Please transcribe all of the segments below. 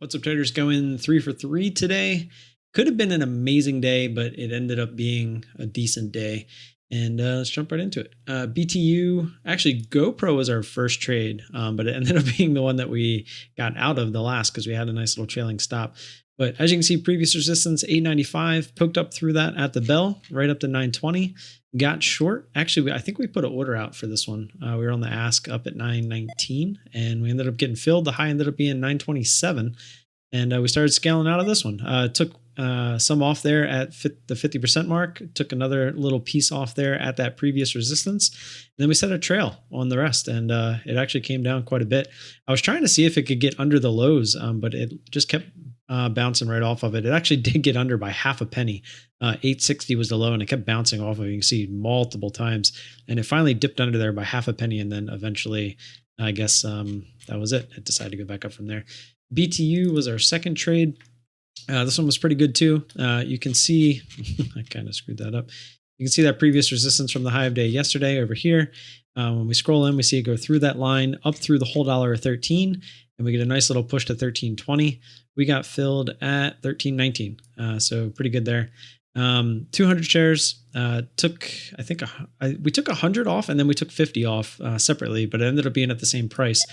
What's up, traders? Going 3 for 3 today. Could have been an amazing day, but it ended up being a decent day. And let's jump right into it. BTU, actually GoPro was our first trade, but it ended up being the one that we got out of the last because we had a nice little trailing stop. But as you can see, previous resistance 895, poked up through that at the bell, right up to 920. Got short. Actually, I think we put an order out for this one. We were on the ask up at 919, and we ended up getting filled. The high ended up being 927, and we started scaling out of this one. Took some off there at the 50% mark, took another little piece off there at that previous resistance. And then we set a trail on the rest, and it actually came down quite a bit. I was trying to see if it could get under the lows, but it just kept bouncing right off of it. It actually did get under by half a penny. 860 was the low, and it kept bouncing off of it. You can see multiple times, and it finally dipped under there by half a penny, and then eventually, I guess that was it. It decided to go back up from there. BTU was our second trade. This one was pretty good too. You can see, I kind of screwed that up. You can see that previous resistance from the high of day yesterday over here. When we scroll in, we see it go through that line up through the whole $1.13, and we get a nice little push to 1320. We got filled at 1319, so pretty good there. 200 shares, took, I think we took 100 off, and then we took 50 off separately, but it ended up being at the same price.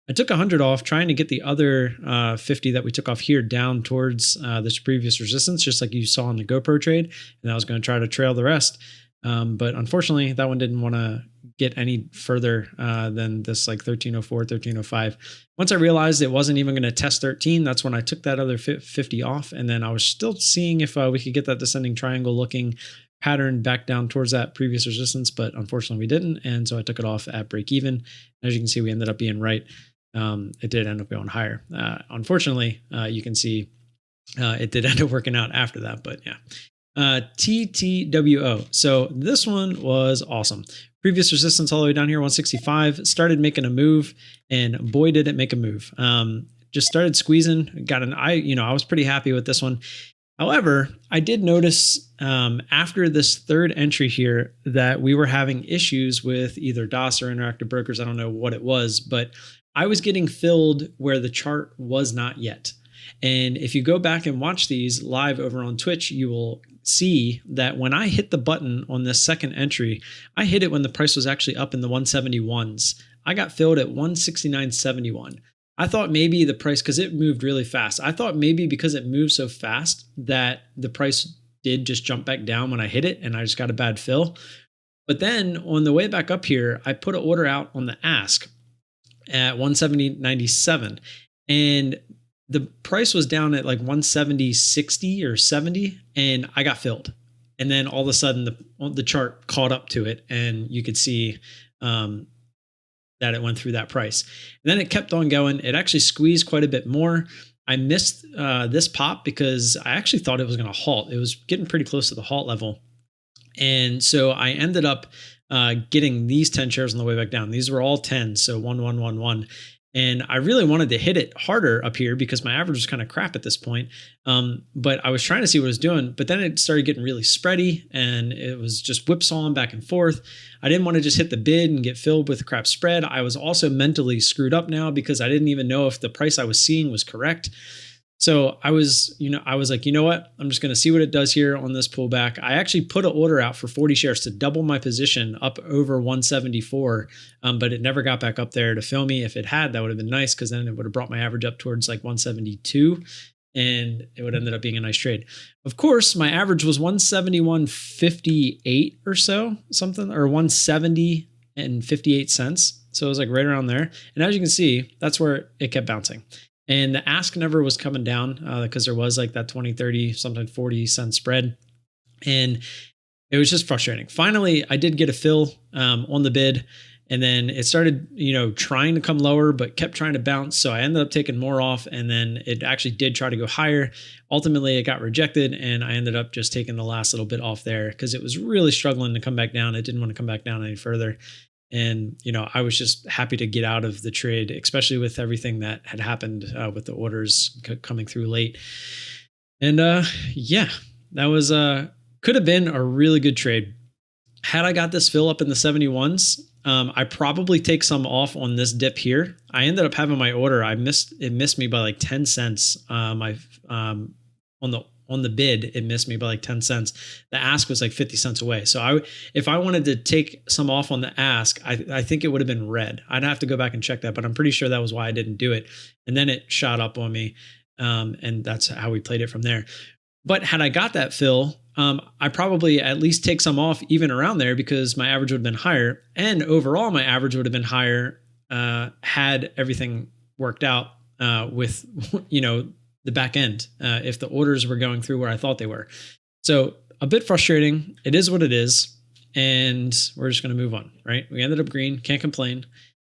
I took 100 off, trying to get the other 50 that we took off here down towards this previous resistance, just like you saw in the GoPro trade, and I was going to try to trail the rest. But unfortunately, that one didn't want to get any further than this like 1304, 1305. Once I realized it wasn't even going to test 13, that's when I took that other 50 off. And then I was still seeing if we could get that descending triangle looking pattern back down towards that previous resistance, but unfortunately we didn't. And so I took it off at break even. As you can see, we ended up being right. It did end up going higher. Unfortunately, you can see it did end up working out after that, but yeah. TTWO. So this one was awesome. Previous resistance all the way down here, 165, started making a move, and boy, did it make a move. Just started squeezing, I was pretty happy with this one. However, I did notice after this third entry here that we were having issues with either DOS or Interactive Brokers. I don't know what it was, but I was getting filled where the chart was not yet. And if you go back and watch these live over on Twitch, you will see that when I hit the button on this second entry, I hit it when the price was actually up in the 171s. I got filled at 169.71. I thought maybe the price, because it moved really fast, I thought maybe because it moved so fast that the price did just jump back down when I hit it, and I just got a bad fill. But then on the way back up here, I put an order out on the ask at 170.97, and the price was down at like 170.60 or 70, and I got filled. And then all of a sudden the chart caught up to it, and you could see that it went through that price. And then it kept on going. It actually squeezed quite a bit more. I missed this pop because I actually thought it was going to halt. It was getting pretty close to the halt level. And so I ended up getting these 10 shares on the way back down. These were all 10, so 1111. And I really wanted to hit it harder up here because my average was kind of crap at this point. But I was trying to see what it was doing, but then it started getting really spready, and it was just whipsawing back and forth. I didn't want to just hit the bid and get filled with crap spread. I was also mentally screwed up now because I didn't even know if the price I was seeing was correct. So I was like, you know what? I'm just going to see what it does here on this pullback. I actually put an order out for 40 shares to double my position up over 174, but it never got back up there to fill me. If it had, that would have been nice because then it would have brought my average up towards like 172, and it would have ended up being a nice trade. Of course, my average was 171.58 or so, something, or 170 and 58 cents. So it was like right around there. And as you can see, that's where it kept bouncing. And the ask never was coming down because there was like that 20, 30, sometimes 40 cent spread. And it was just frustrating. Finally, I did get a fill on the bid. And then it started, trying to come lower, but kept trying to bounce. So I ended up taking more off. And then it actually did try to go higher. Ultimately, it got rejected. And I ended up just taking the last little bit off there because it was really struggling to come back down. It didn't want to come back down any further. And, I was just happy to get out of the trade, especially with everything that had happened with the orders coming through late. And yeah, that was could have been a really good trade. Had I got this fill up in the 71s, I probably take some off on this dip here. I ended up having my order. It missed me by like 10 cents. On the bid, it missed me by like 10 cents. The ask was like 50 cents away. So if I wanted to take some off on the ask, I think it would have been red. I'd have to go back and check that, but I'm pretty sure that was why I didn't do it. And then it shot up on me. And that's how we played it from there. But had I got that fill, I probably at least take some off even around there, because my average would have been higher. And overall, my average would have been higher had everything worked out with, the back end, if the orders were going through where I thought they were. So a bit frustrating. It is what it is. And we're just going to move on, right? We ended up green, can't complain.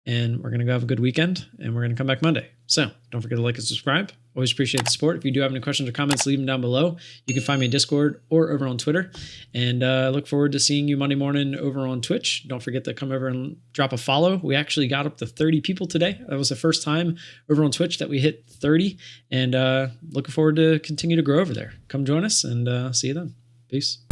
And we're going to go have a good weekend, and we're going to come back Monday. So don't forget to like and subscribe. Always appreciate the support. If you do have any questions or comments, leave them down below. You can find me in Discord or over on Twitter. And look forward to seeing you Monday morning over on Twitch. Don't forget to come over and drop a follow. We actually got up to 30 people today. That was the first time over on Twitch that we hit 30. And looking forward to continue to grow over there. Come join us, and see you then. Peace.